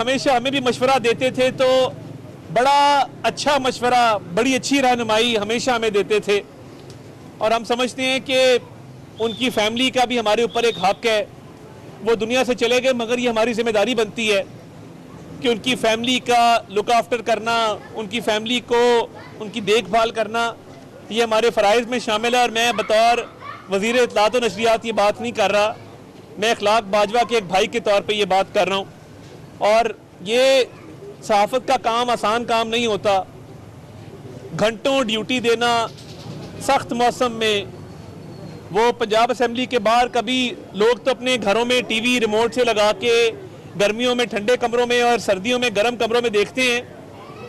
हमेशा हमें भी मशवरा देते थे, तो बड़ा अच्छा मशवरा, बड़ी अच्छी रहनुमाई हमेशा हमें देते थे। और हम समझते हैं कि उनकी फैमिली का भी हमारे ऊपर एक हक है। वो दुनिया से चले गए, मगर ये हमारी जिम्मेदारी बनती है कि उनकी फैमिली का लुक आफ्टर करना, उनकी फैमिली को उनकी देखभाल करना, ये हमारे फ़राइज़ में शामिल है। और मैं बतौर वज़ीर इत्तलात व नशरियात ये बात नहीं कर रहा, मैं अखलाक बाजवा के एक भाई के तौर पे ये बात कर रहा हूँ। और ये सहाफ़त का काम आसान काम नहीं होता। घंटों ड्यूटी देना सख्त मौसम में, वो पंजाब असम्बली के बाहर, कभी लोग तो अपने घरों में टीवी रिमोट से लगा के गर्मियों में ठंडे कमरों में और सर्दियों में गर्म कमरों में देखते हैं,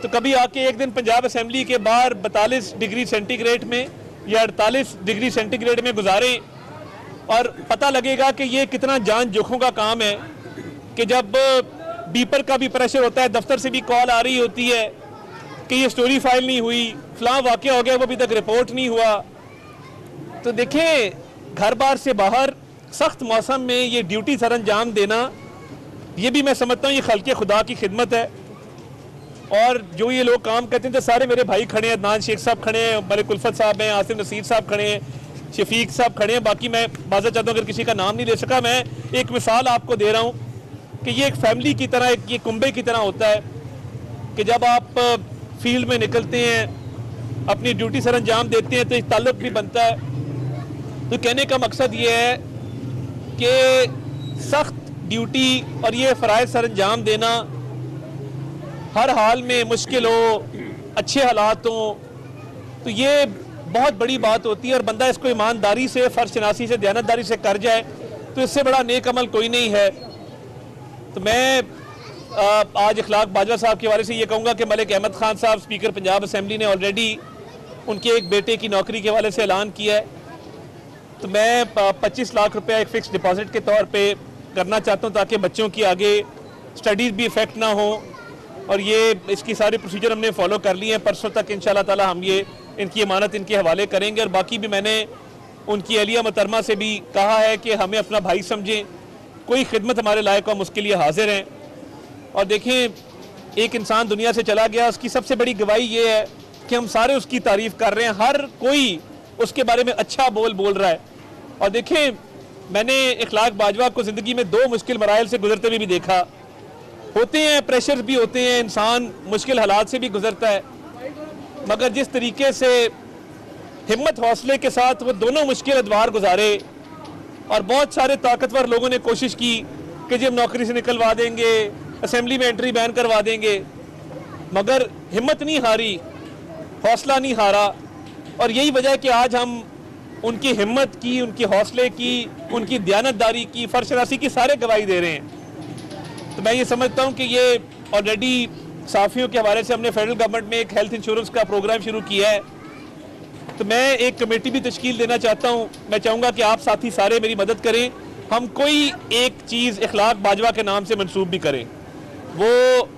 तो कभी आके एक दिन पंजाब असम्बली के बाहर 42 डिग्री सेंटीग्रेड में या 48 डिग्री सेंटीग्रेड में गुजारें, और पता लगेगा कि ये कितना जान जोखों का काम है। कि जब बीपर का भी प्रेशर होता है, दफ्तर से भी कॉल आ रही होती है कि ये स्टोरी फाइल नहीं हुई, फलां वाक़या हो गया, वो अभी तक रिपोर्ट नहीं हुआ। तो देखें, घर बार से बाहर सख्त मौसम में ये ड्यूटी सर अंजाम देना, ये भी मैं समझता हूँ ये खल्क़े खुदा की खिदमत है। और जो ये लोग काम करते हैं, तो सारे मेरे भाई खड़े हैं, अदनान शेख साहब खड़े हैं, मलिक उल्फत साहब हैं, आसिम नसीर साहब खड़े हैं, शफीक साहब खड़े हैं। बाकी मैं बाज़ा चाहता हूँ, अगर किसी का नाम नहीं ले सका, मैं एक मिसाल आपको दे रहा हूँ कि ये एक फैमिली की तरह, एक ये कुंबे की तरह होता है कि जब आप फील्ड में निकलते हैं, अपनी ड्यूटी सर अंजाम देते हैं, तो एक ताल्लुक भी बनता है। तो कहने का मकसद ये है कि सख्त ड्यूटी और ये फ़राइज़ सर अंजाम देना, हर हाल में मुश्किल हो, अच्छे हालात हो, तो ये बहुत बड़ी बात होती है। और बंदा इसको ईमानदारी से, फ़र्ज़ शनासी से, दयानतदारी से कर जाए, तो इससे बड़ा नेक अमल कोई नहीं है। तो मैं आज अखलाक बाजवा साहब के हवाले से ये कहूँगा कि मलिक अहमद खान साहब, स्पीकर पंजाब असम्बली ने ऑलरेडी उनके एक बेटे की नौकरी के हवाले से ऐलान किया है। तो मैं 25 लाख रुपया एक फ़िक्स डिपॉज़िट के तौर पे करना चाहता हूँ, ताकि बच्चों की आगे स्टडीज़ भी इफ़ेक्ट ना हो। और ये इसकी सारी प्रोसीजर हमने फॉलो कर ली हैं। परसों तक इंशाल्लाह ताला हम ये इनकी अमानत इनके हवाले करेंगे। और बाकी भी मैंने उनकी अहलिया मोहतरमा से भी कहा है कि हमें अपना भाई समझें, कोई खिदमत हमारे लायक हम उसके लिए हाजिर हैं। और देखें, एक इंसान दुनिया से चला गया, उसकी सबसे बड़ी गवाही ये है कि हम सारे उसकी तारीफ़ कर रहे हैं, हर कोई उसके बारे में अच्छा बोल रहा है। और देखें, मैंने अखलाक बाजवा को ज़िंदगी में 2 मुश्किल मराइल से गुजरते हुए भी देखा। होते हैं, प्रेशर भी होते हैं, इंसान मुश्किल हालात से भी गुजरता है, मगर जिस तरीके से हिम्मत हौसले के साथ वो दोनों मुश्किल अदवार गुजारे। और बहुत सारे ताकतवर लोगों ने कोशिश की कि जब नौकरी से निकलवा देंगे, असेंबली में एंट्री बैन करवा देंगे, मगर हिम्मत नहीं हारी, हौसला नहीं हारा। और यही वजह है कि आज हम उनकी हिम्मत की, उनके हौसले की, उनकी दयानतदारी की, फ़र्शनासी की सारे गवाही दे रहे हैं। तो मैं ये समझता हूँ कि ये ऑलरेडी साफ़ियों के हवाले से हमने फेडरल गवर्नमेंट में एक हेल्थ इंश्योरेंस का प्रोग्राम शुरू किया है। तो मैं एक कमेटी भी तश्कील देना चाहता हूँ। मैं चाहूँगा कि आप साथी सारे मेरी मदद करें, हम कोई एक चीज़ अखलाक बाजवा के नाम से मंसूब भी करें। वो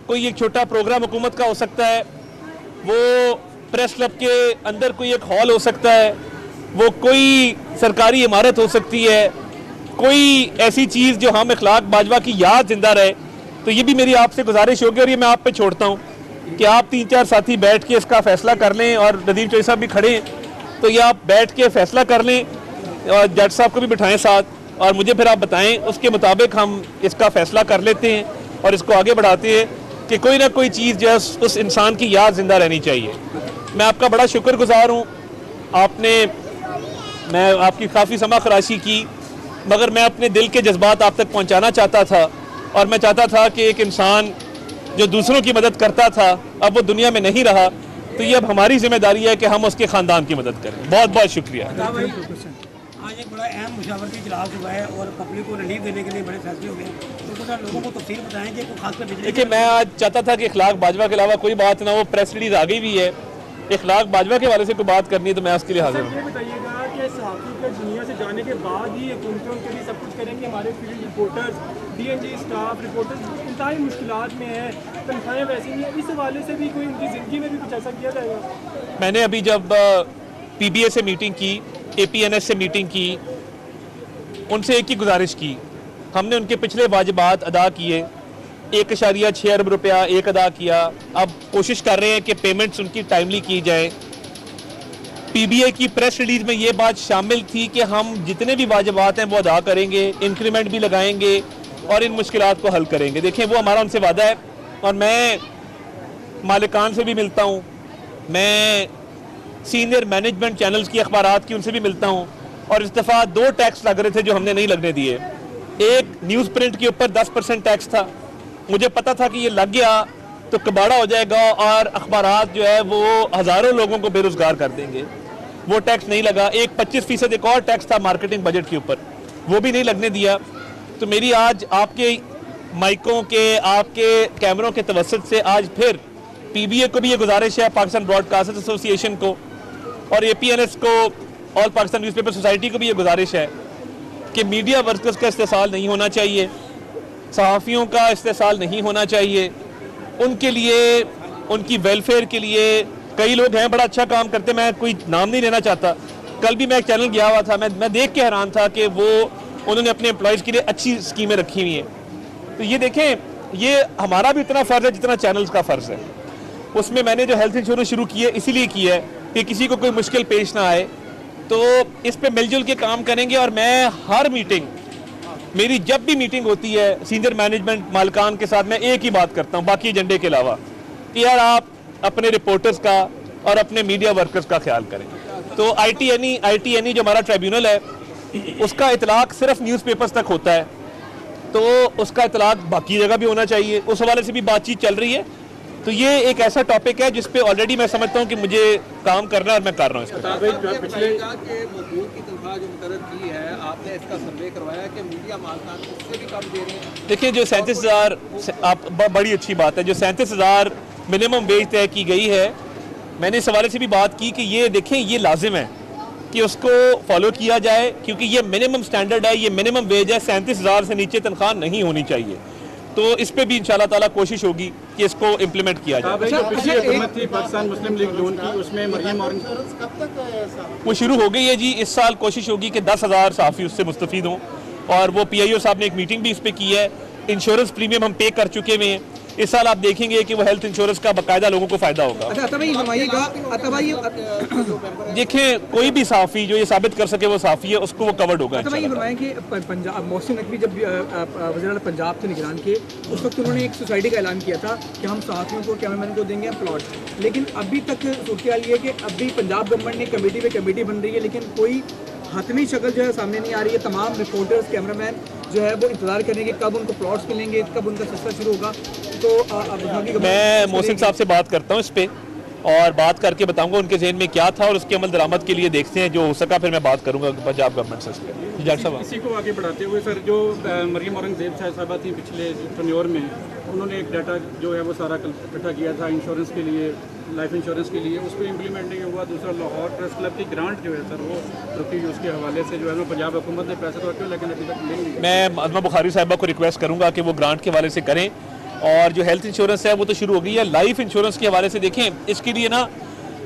कोई एक छोटा प्रोग्राम हुकूमत का हो सकता है, वो प्रेस क्लब के अंदर कोई एक हॉल हो सकता है, वो कोई सरकारी इमारत हो सकती है, कोई ऐसी चीज़ जो हम अखलाक बाजवा की याद जिंदा रहे। तो ये भी मेरी आपसे गुजारिश होगी, और ये मैं आप पे छोड़ता हूँ कि आप 3-4 साथी बैठ के इसका फ़ैसला कर लें। और नदीम चौधरी साहब भी खड़े हैं, तो ये आप बैठ के फ़ैसला कर लें, और जज साहब को भी बिठाएं साथ, और मुझे फिर आप बताएं, उसके मुताबिक हम इसका फ़ैसला कर लेते हैं और इसको आगे बढ़ाते हैं कि कोई ना कोई चीज़ जो है उस इंसान की याद ज़िंदा रहनी चाहिए। मैं आपका बड़ा शुक्रगुज़ार हूँ। मैं आपकी काफ़ी समा खराशी की, मगर मैं अपने दिल के जज्बात आप तक पहुँचाना चाहता था। और मैं चाहता था कि एक इंसान जो दूसरों की मदद करता था, अब वो दुनिया में नहीं रहा, तो ये अब हमारी जिम्मेदारी है कि हम उसके ख़ानदान की मदद करें। बहुत बहुत शुक्रिया। आज एक बड़ा अहम मुशावरती इजलास हुआ है और पब्लिक को रिलीफ देने के लिए बड़े फैसले हुए हैं, तो सर लोगों को तफसील बताएं कि खासकर देखिए, मैं आज चाहता था कि अखलाक बाजवा के अलावा कोई बात ना हो। प्रेस रिलीज आ गई भी है, अखलाक बाजवा के हवाले से कोई बात करनी है तो मैं उसके लिए हाजिर हूँ। ये बताइएगा कि सहाफ़ी के दुनिया से जाने के बाद ही हुकूमतें उनके लिए सब कुछ करेंगे। हमारे field reporters, DNG staff reporters इंतहाई मुश्किलात में हैं, तनख्वाहें वैसी नहीं है, इस हवाले से भी कोई उनकी ज़िंदगी में भी कुछ ऐसा किया जाएगा? मैंने अभी जब PBA से मीटिंग की, APNS से मीटिंग की, उनसे एक ही गुजारिश की, हमने उनके पिछले वाजिबात अदा किए, 1.6 अरब रुपया एक अदा किया। अब कोशिश कर रहे हैं कि पेमेंट्स उनकी टाइमली की जाए। पीबीए की प्रेस रिलीज में ये बात शामिल थी कि हम जितने भी वाजिबात हैं वो अदा करेंगे, इंक्रीमेंट भी लगाएंगे और इन मुश्किलात को हल करेंगे। देखें, वो हमारा उनसे वादा है और मैं मालिकान से भी मिलता हूँ, मैं सीनियर मैनेजमेंट चैनल्स की अखबारात की उनसे भी मिलता हूँ और इस दफ़ा 2 टैक्स लग रहे थे जो हमने नहीं लगने दिए। एक न्यूज़ प्रिंट के ऊपर 10% टैक्स था, मुझे पता था कि ये लग गया तो कबाड़ा हो जाएगा और अखबारात जो है वो हज़ारों लोगों को बेरोज़गार कर देंगे। वो टैक्स नहीं लगा। एक 25% एक और टैक्स था मार्केटिंग बजट के ऊपर, वो भी नहीं लगने दिया। तो मेरी आज आपके माइकों के, आपके कैमरों के तवस्सुत से आज फिर पीबीए को भी ये गुजारिश है, पाकिस्तान ब्रॉडकास्टर्स एसोसिएशन को और APNS को, ऑल पाकिस्तान न्यूज़पेपर सोसाइटी को भी ये गुजारिश है कि मीडिया वर्कर्स का इस्तेसाल नहीं होना चाहिए, सहाफ़ियों का इस्तेसाल नहीं होना चाहिए। उनके लिए, उनकी वेलफेयर के लिए कई लोग हैं बड़ा अच्छा काम करते, मैं कोई नाम नहीं लेना चाहता। कल भी मैं एक चैनल गया हुआ था, मैं देख के हैरान था कि वो उन्होंने अपने एम्प्लॉयज़ के लिए अच्छी स्कीमें रखी हुई हैं। तो ये देखें, ये हमारा भी इतना फ़र्ज़ है जितना चैनल्स का फ़र्ज़ है। उसमें मैंने जो हेल्थ इंश्योरेंस शुरू की है इसीलिए की है कि किसी को कोई मुश्किल पेश ना आए, तो इस पे मिलजुल के काम करेंगे। और मैं हर मीटिंग, मेरी जब भी मीटिंग होती है सीनियर मैनेजमेंट मालिकान के साथ, मैं एक ही बात करता हूँ बाकी एजेंडे के अलावा कि यार आप अपने रिपोर्टर्स का और अपने मीडिया वर्कर्स का ख्याल करें। तो ITNE जो हमारा ट्रिब्यूनल है उसका इतलाक सिर्फ न्यूज़पेपर्स तक होता है, तो उसका इतलाक बाकी जगह भी होना चाहिए। उस हवाले से भी बातचीत चल रही है। तो ये एक ऐसा टॉपिक है जिस पे ऑलरेडी मैं समझता हूँ कि मुझे काम करना है और मैं कर रहा हूँ इस पर। पिछले की तनख्वाह जो मुकर्रर की है, आपने इसका सर्वे करवाया कि मीडिया मालिकान उससे भी कम दे रहे हैं? देखिए, जो 37,000, आप बड़ी अच्छी बात है, जो 37,000 मिनिमम वेज तय की गई है, मैंने इस हवाले से भी बात की कि ये देखें, ये लाजिम है कि उसको फॉलो किया जाए क्योंकि ये मिनिमम स्टैंडर्ड है, ये मिनिमम वेज है। 37,000 से नीचे तनख्वाह नहीं होनी चाहिए। तो इस पे भी इंशाल्लाह ताला कोशिश होगी कि इसको इम्प्लीमेंट किया जाए। पिछली हुकूमत थी पाकिस्तान मुस्लिम लीग नून की, उसमें मरियम और वो शुरू हो गई है जी। इस साल कोशिश होगी कि 10,000 साफ़ी उससे मुस्तफ़ीद हों और वो PIO साहब ने एक मीटिंग भी इस पर की है। इंश्योरेंस प्रीमियम हम पे कर चुके हुए हैं। इस साल आप देखेंगे कि वो हेल्थ इंश्योरेंस का बाकायदा लोगों को फ़ायदा होगा। देखें, कोई भी साफ़ी जो ये साबित कर सके वो साफ़ी है, उसको वो कवर्ड होगा। कि पंजाब मोहसिन नकवी जब वज़ीर आला पंजाब थे निगरान के, उस वक्त उन्होंने एक सोसाइटी का ऐलान किया था कि हम सहाफ़ियों को, कैमरामैन को देंगे प्लॉट। लेकिन अभी तक सूरत ये है कि अभी पंजाब गवर्नमेंट ने कमेटी पे कमेटी बन रही है, लेकिन कोई हतमी शक्ल जो है सामने नहीं आ रही है। तमाम रिपोर्टर्स, कैमरामैन जो है वो इंतजार करेंगे कब उनको प्लॉट्स मिलेंगे, कब उनका सिलसिला शुरू होगा। तो मैं मोहसिन साहब से बात करता हूँ इस पर और बात करके बताऊंगा उनके जहन में क्या था और उसके अमल दरामद के लिए देखते हैं, जो हो सका फिर मैं बात करूंगा पंजाब गवर्नमेंट से। डॉक्टर साहब, इसी को आगे बढ़ाते हुए सर, जो मरियम औरंगजेब साहिबा थी पिछले टर्न्योर में, उन्होंने एक डाटा जो है वो सारा इकट्ठा किया था इंश्योरेंस के लिए, लाइफ इंश्योरेंस के लिए, उस पर इम्प्लीमेंट नहीं हुआ। दूसरा, लाहौर प्रेस क्लब की ग्रांट जो है सर वो रुकी, उसके हवाले से जो है वो पंजाब हुकूमत ने पैसे तो रखे लेकिन अभी तक नहीं। मैं अज़मा बुखारी साहिबा को रिक्वेस्ट करूँगा कि वो ग्रांट के हवाले से करें। और जो हेल्थ इंश्योरेंस है वो तो शुरू हो गई है। लाइफ इंश्योरेंस के हवाले से देखें, इसके लिए ना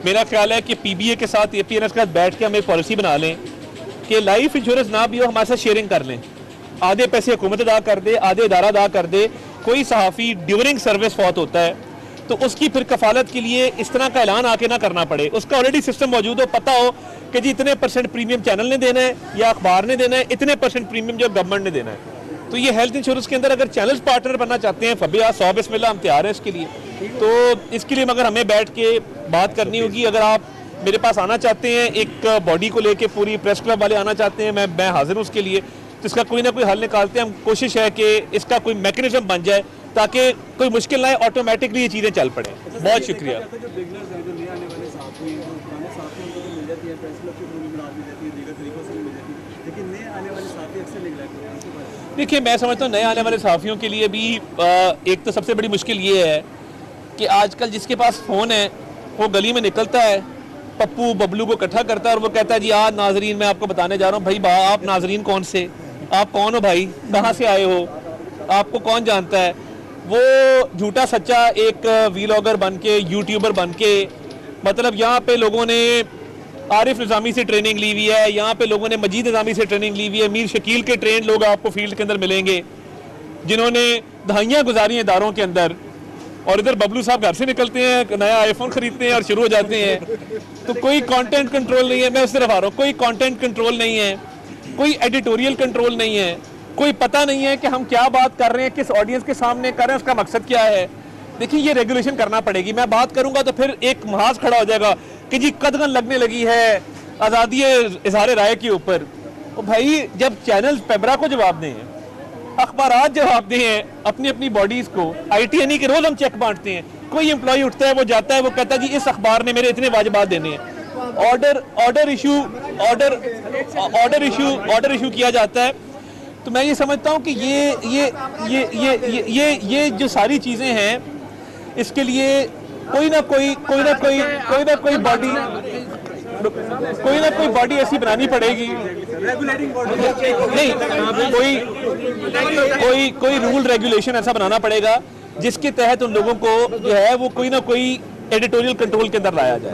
मेरा ख्याल है कि PBA के साथ APNS के साथ बैठ के हम एक पॉलिसी बना लें कि लाइफ इंश्योरेंस ना भी हो, हमारे साथ शेयरिंग कर लें। आधे पैसे हुकूमत अदा कर दे, आधे इदारा अदा कर दे। कोई सहाफ़ी ड्यूरिंग सर्विस फौत होता है तो उसकी फिर कफालत के लिए इस तरह का ऐलान आके ना करना पड़े, उसका ऑलरेडी सिस्टम मौजूद हो, पता हो कि जी इतने % प्रीमियम चैनल ने देना है या अखबार ने देना है, इतने % प्रीमियम जो गवर्नमेंट ने देना है। तो ये हेल्थ इंश्योरेंस के अंदर अगर चैनल्स पार्टनर बनना चाहते हैं, फबिया 100 बिस्मिल्लाह, हम तैयार हैं इसके लिए। तो इसके लिए मगर हमें बैठ के बात करनी होगी। अगर आप मेरे पास आना चाहते हैं, एक बॉडी को लेके पूरी प्रेस क्लब वाले आना चाहते हैं, मैं हाजिर हूँ उसके लिए। तो इसका कोई ना कोई हल निकालते हैं हम। कोशिश है कि इसका कोई मैकेनिज्म बन जाए ताकि कोई मुश्किल ना आए, ऑटोमेटिकली ये चीज़ें चल पड़े। बहुत शुक्रिया। देखिए, मैं समझता हूँ नए आने वाले सहाफ़ियों के लिए भी एक तो सबसे बड़ी मुश्किल ये है कि आजकल जिसके पास फ़ोन है वो गली में निकलता है, पप्पू बबलू को इकट्ठा करता है और वो कहता है जी आज नाजरीन मैं आपको बताने जा रहा हूँ। भाई आप नाजरीन कौन से, आप कौन हो भाई, कहाँ से आए हो, आपको कौन जानता है। वो झूठा सच्चा एक वीलॉगर बन के, यूट्यूबर बन के, मतलब यहाँ पे लोगों ने आरिफ निज़ामी से ट्रेनिंग ली हुई है, यहाँ पे लोगों ने मजीद निज़ामी से ट्रेनिंग ली हुई है। मीर शकील के ट्रेन लोग आपको फील्ड के अंदर मिलेंगे जिन्होंने दहाइयाँ गुजारी हैं इदारों के अंदर, और इधर बबलू साहब घर से निकलते हैं, नया आईफोन खरीदते हैं और शुरू हो जाते हैं। तो कोई कंटेंट कंट्रोल नहीं है, मैं उससे रहा रहा हूँ, कोई कंटेंट कंट्रोल नहीं है, कोई एडिटोरियल कंट्रोल नहीं है, कोई पता नहीं है कि हम क्या बात कर रहे हैं, किस ऑडियंस के सामने कर रहे हैं, उसका मकसद क्या है। देखिए ये रेगुलेशन करना पड़ेगी। मैं बात करूंगा तो फिर एक महाज खड़ा हो जाएगा कि जी कदगन लगने लगी है आज़ादी इजहार राय के ऊपर। तो भाई जब चैनल पेबरा को जवाब दें, अखबारात जवाब दें अपनी अपनी बॉडीज को, ITNE के रोज हम चेक बांटते हैं, कोई एम्प्लॉय उठता है, वो जाता है, वो कहता है जी इस अखबार ने मेरे इतने वाजिबात देने हैं, ऑर्डर इशू किया जाता है। तो मैं ये समझता हूँ कि ये जो सारी चीजें हैं, इसके लिए कोई ना कोई बॉडी ऐसी बनानी पड़ेगी, नहीं कोई रूल रेगुलेशन ऐसा बनाना पड़ेगा जिसके तहत उन लोगों को जो है वो कोई ना कोई एडिटोरियल कंट्रोल के अंदर लाया जाए।